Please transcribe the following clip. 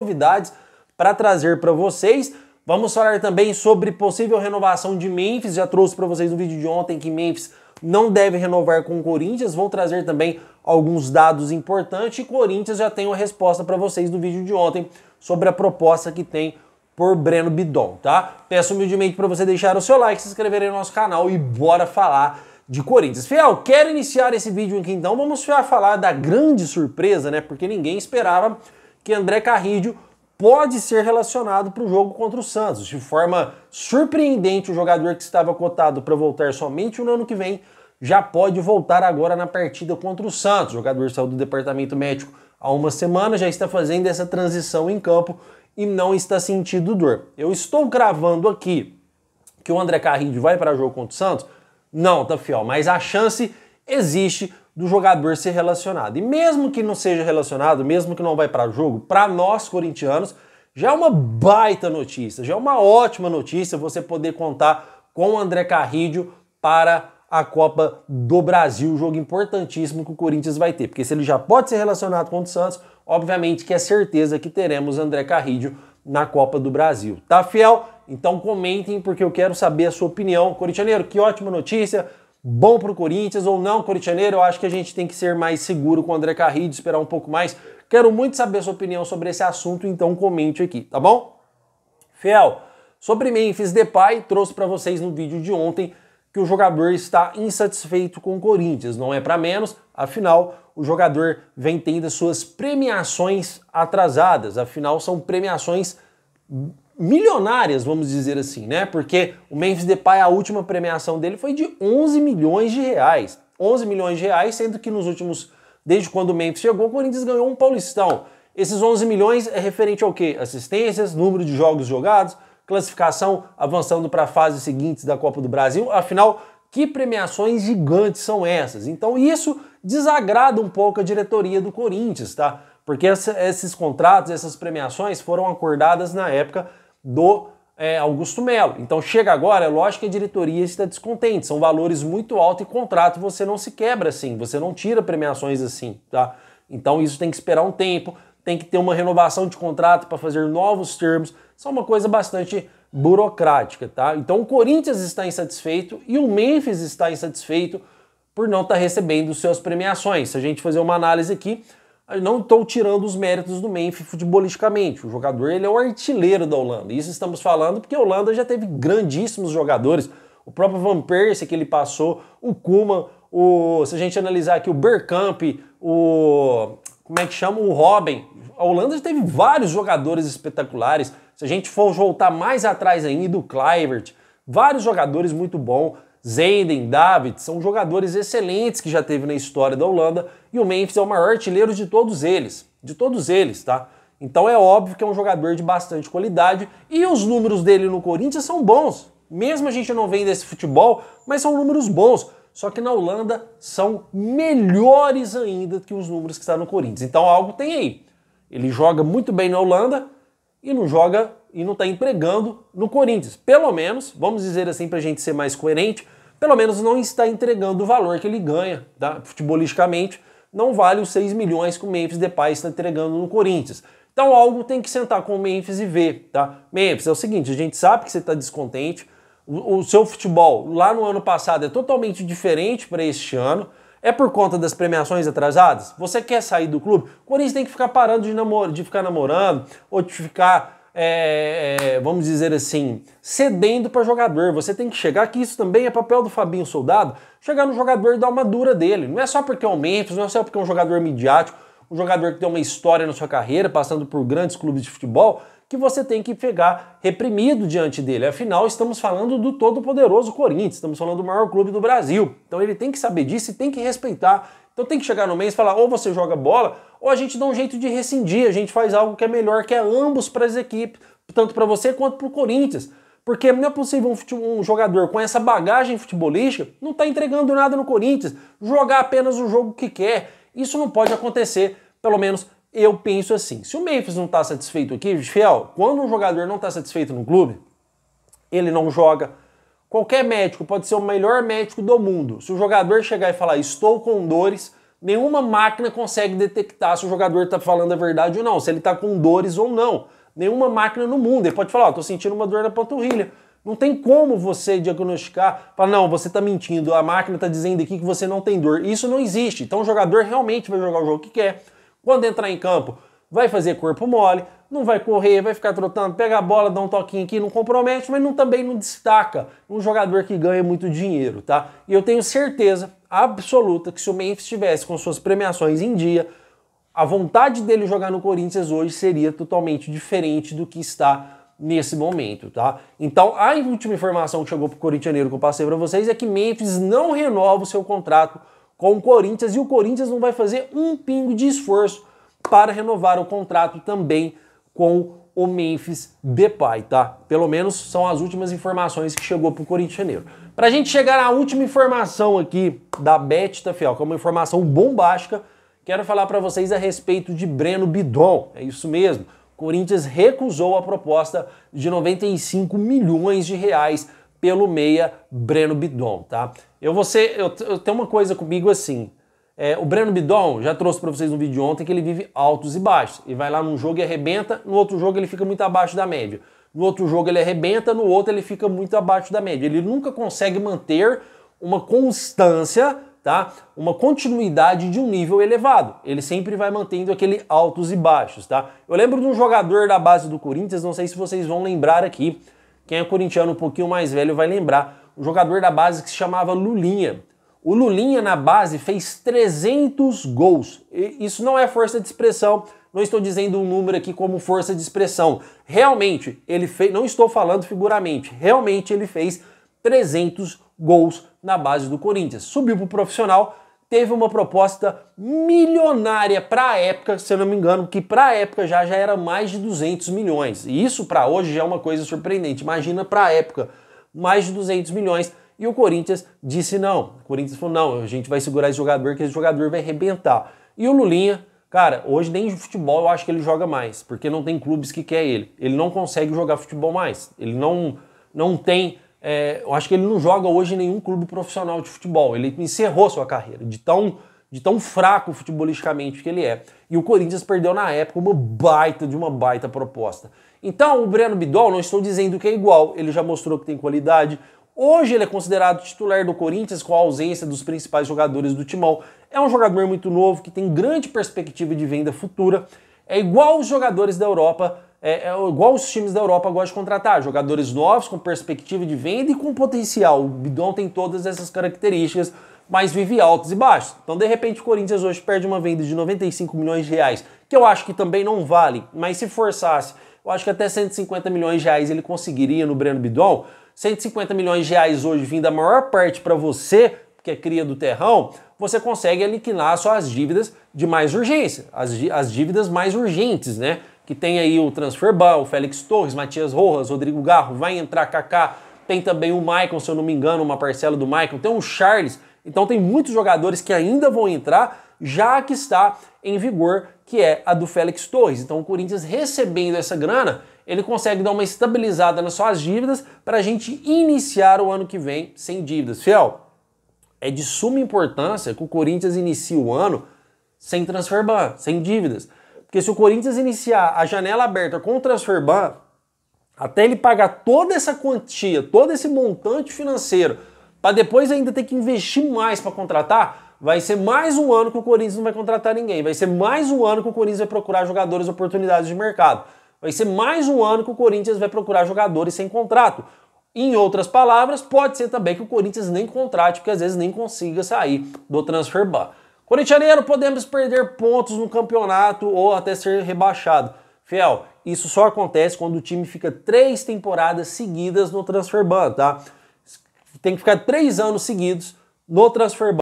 novidades para trazer para vocês. Vamos falar também sobre possível renovação de Memphis. Já trouxe para vocês no vídeo de ontem que Memphis não deve renovar com o Corinthians. Vou trazer também alguns dados importantes e Corinthians já tem uma resposta para vocês no vídeo de ontem sobre a proposta que tem por Breno Bidon, tá? Peço humildemente para você deixar o seu like, se inscrever no nosso canal e bora falar de Corinthians. Fiel, quero iniciar esse vídeo aqui então, vamos falar da grande surpresa, né? Porque ninguém esperava que André Carrillo pode ser relacionado para o jogo contra o Santos. De forma surpreendente, o jogador que estava cotado para voltar somente no ano que vem já pode voltar agora na partida contra o Santos. O jogador saiu do departamento médico há uma semana, já está fazendo essa transição em campo e não está sentindo dor. Eu estou cravando aqui que o André Carrillo vai para o jogo contra o Santos? Não, tá, Fiel, mas a chance existe do jogador ser relacionado. E mesmo que não seja relacionado, mesmo que não vai para o jogo, para nós corintianos, já é uma baita notícia, já é uma ótima notícia você poder contar com o André Carrillo para a Copa do Brasil, jogo importantíssimo que o Corinthians vai ter, porque se ele já pode ser relacionado com o Santos, obviamente que é certeza que teremos André Carrillo na Copa do Brasil. Tá, Fiel? Então comentem, porque eu quero saber a sua opinião. Corintianeiro, que ótima notícia, bom pro Corinthians ou não, corintianeiro? Eu acho que a gente tem que ser mais seguro com o André Carrillo, esperar um pouco mais. Quero muito saber a sua opinião sobre esse assunto, então comente aqui, tá bom? Fiel, sobre Memphis Depay, trouxe para vocês no vídeo de ontem que o jogador está insatisfeito com o Corinthians, não é para menos, afinal, o jogador vem tendo as suas premiações atrasadas, afinal são premiações milionárias, vamos dizer assim, né? Porque o Memphis Depay, a última premiação dele foi de 11 milhões de reais. 11 milhões de reais, sendo que nos últimos, desde quando o Memphis chegou, o Corinthians ganhou um Paulistão. Esses 11 milhões é referente ao quê? Assistências, número de jogos jogados, classificação avançando para fases seguintes da Copa do Brasil. Afinal, que premiações gigantes são essas? Então isso desagrada um pouco a diretoria do Corinthians, tá? Porque esses contratos, essas premiações foram acordadas na época do Augusto Melo. Então chega agora, é lógico que a diretoria está descontente, são valores muito altos e contrato você não se quebra assim, você não tira premiações assim, tá? Então isso tem que esperar um tempo, tem que ter uma renovação de contrato para fazer novos termos, isso é uma coisa bastante burocrática, tá? Então o Corinthians está insatisfeito e o Memphis está insatisfeito por não estar recebendo suas premiações. Se a gente fazer uma análise aqui, eu não estou tirando os méritos do Memphis futebolisticamente. O jogador ele é o artilheiro da Holanda. Isso estamos falando porque a Holanda já teve grandíssimos jogadores. O próprio Van Persie que ele passou, o Koeman, se a gente analisar aqui o Bergkamp, como é que chama? O Robben. A Holanda já teve vários jogadores espetaculares. Se a gente for voltar mais atrás ainda, o Kluivert, vários jogadores muito bons. Zayden, David, são jogadores excelentes que já teve na história da Holanda e o Memphis é o maior artilheiro de todos eles, tá? Então é óbvio que é um jogador de bastante qualidade e os números dele no Corinthians são bons. Mesmo a gente não vendo esse futebol, mas são números bons. Só que na Holanda são melhores ainda que os números que estão no Corinthians. Então algo tem aí. Ele joga muito bem na Holanda e não joga e não está entregando no Corinthians. Pelo menos, vamos dizer assim para a gente ser mais coerente, pelo menos não está entregando o valor que ele ganha, tá? Futebolisticamente, não vale os 6 milhões que o Memphis Depay está entregando no Corinthians. Então algo tem que sentar com o Memphis e ver, tá? Memphis, é o seguinte, a gente sabe que você está descontente, o seu futebol lá no ano passado é totalmente diferente para este ano, é por conta das premiações atrasadas? Você quer sair do clube? O Corinthians tem que ficar parando de ficar namorando ou de ficar vamos dizer assim, cedendo para jogador. Você tem que chegar, que isso também é papel do Fabinho Soldado, chegar no jogador e dar uma dura dele. Não é só porque é o Memphis, não é só porque é um jogador midiático, um jogador que tem uma história na sua carreira, passando por grandes clubes de futebol, que você tem que pegar reprimido diante dele. Afinal, estamos falando do todo-poderoso Corinthians, estamos falando do maior clube do Brasil. Então ele tem que saber disso e tem que respeitar. Então tem que chegar no mês e falar, ou você joga bola, ou a gente dá um jeito de rescindir, a gente faz algo que é melhor, que é ambos para as equipes, tanto para você quanto para o Corinthians. Porque não é possível um jogador com essa bagagem futebolística não estar entregando nada no Corinthians, jogar apenas o jogo que quer. Isso não pode acontecer, pelo menos eu penso assim. Se o Memphis não está satisfeito aqui, Fiel, quando um jogador não está satisfeito no clube, ele não joga. Qualquer médico pode ser o melhor médico do mundo. Se o jogador chegar e falar, estou com dores, Nenhuma máquina consegue detectar se o jogador está falando a verdade ou não, se ele está com dores ou não. Nenhuma máquina no mundo. Ele pode falar, tô sentindo uma dor na panturrilha. Não tem como você diagnosticar, falar, não, você está mentindo, a máquina está dizendo aqui que você não tem dor. Isso não existe. Então o jogador realmente vai jogar o jogo que quer. Quando entrar em campo, vai fazer corpo mole, não vai correr, vai ficar trotando, pega a bola, dá um toquinho aqui, não compromete, mas também não destaca um jogador que ganha muito dinheiro, tá? E eu tenho certeza absoluta que se o Memphis estivesse com suas premiações em dia, a vontade dele jogar no Corinthians hoje seria totalmente diferente do que está nesse momento, tá? Então, a última informação que chegou pro corintianeiro que eu passei para vocês é que Memphis não renova o seu contrato com o Corinthians e o Corinthians não vai fazer um pingo de esforço para renovar o contrato também com o Memphis Depay, tá? Pelo menos são as últimas informações que chegou pro corintianeiro. Pra gente chegar à última informação aqui da Bet, tá, fiel? Que é uma informação bombástica, quero falar para vocês a respeito de Breno Bidon. É isso mesmo. O Corinthians recusou a proposta de 95 milhões de reais pelo meia Breno Bidon, tá? Eu tenho uma coisa comigo assim. O Breno Bidon, já trouxe para vocês no vídeo ontem que ele vive altos e baixos. Ele vai lá num jogo e arrebenta, no outro jogo ele fica muito abaixo da média. No outro jogo ele arrebenta, no outro ele fica muito abaixo da média. Ele nunca consegue manter uma constância, tá? Uma continuidade de um nível elevado. Ele sempre vai mantendo aquele altos e baixos, tá? Eu lembro de um jogador da base do Corinthians, não sei se vocês vão lembrar aqui, quem é corintiano um pouquinho mais velho vai lembrar, um jogador da base que se chamava Lulinha. O Lulinha na base fez 300 gols. Isso não é força de expressão, não estou dizendo um número aqui como força de expressão. Realmente, ele fez, não estou falando figuramente, realmente ele fez 300 gols na base do Corinthians. Subiu para o profissional, teve uma proposta milionária para a época, se eu não me engano, que para a época já era mais de 200 milhões. E isso para hoje já é uma coisa surpreendente. Imagina para a época, mais de 200 milhões. E o Corinthians disse não. O Corinthians falou, não, a gente vai segurar esse jogador, que esse jogador vai arrebentar. E o Lulinha, cara, hoje nem de futebol eu acho que ele joga mais, porque não tem clubes que quer ele. Ele não consegue jogar futebol mais. Ele não tem... eu acho que ele não joga hoje em nenhum clube profissional de futebol. Ele encerrou sua carreira, de tão fraco futebolisticamente que ele é. E o Corinthians perdeu na época uma baita proposta. Então o Breno Bidon, não estou dizendo que é igual, ele já mostrou que tem qualidade. Hoje ele é considerado titular do Corinthians com a ausência dos principais jogadores do timão. É um jogador muito novo, que tem grande perspectiva de venda futura. É igual os jogadores da Europa, igual os times da Europa gostam de contratar. Jogadores novos, com perspectiva de venda e com potencial. O Bidon tem todas essas características, mas vive altos e baixos. Então, de repente, o Corinthians hoje perde uma venda de 95 milhões de reais, que eu acho que também não vale, mas se forçasse, eu acho que até 150 milhões de reais ele conseguiria no Breno Bidon. 150 milhões de reais hoje vindo a maior parte para você, que é cria do terrão, você consegue liquidar só as dívidas de mais urgência, as dívidas mais urgentes, né? Que tem aí o Transferban, o Félix Torres, Matias Rojas, Rodrigo Garro, vai entrar Kaká, tem também o Maicon, se eu não me engano, uma parcela do Maicon, tem o Charles, então tem muitos jogadores que ainda vão entrar, já que está em vigor, que é a do Félix Torres. Então o Corinthians recebendo essa grana, ele consegue dar uma estabilizada nas suas dívidas para a gente iniciar o ano que vem sem dívidas. Fiel, é de suma importância que o Corinthians inicie o ano sem Transferban, sem dívidas. Porque se o Corinthians iniciar a janela aberta com o Transferban, até ele pagar toda essa quantia, todo esse montante financeiro, para depois ainda ter que investir mais para contratar, vai ser mais um ano que o Corinthians não vai contratar ninguém. Vai ser mais um ano que o Corinthians vai procurar jogadores, oportunidades de mercado. Vai ser mais um ano que o Corinthians vai procurar jogadores sem contrato. Em outras palavras, pode ser também que o Corinthians nem contrate, porque às vezes nem consiga sair do Transferban. Corintianeiro, podemos perder pontos no campeonato ou até ser rebaixado. Fiel, isso só acontece quando o time fica 3 temporadas seguidas no Transferban, tá? Tem que ficar 3 anos seguidos no Transferban.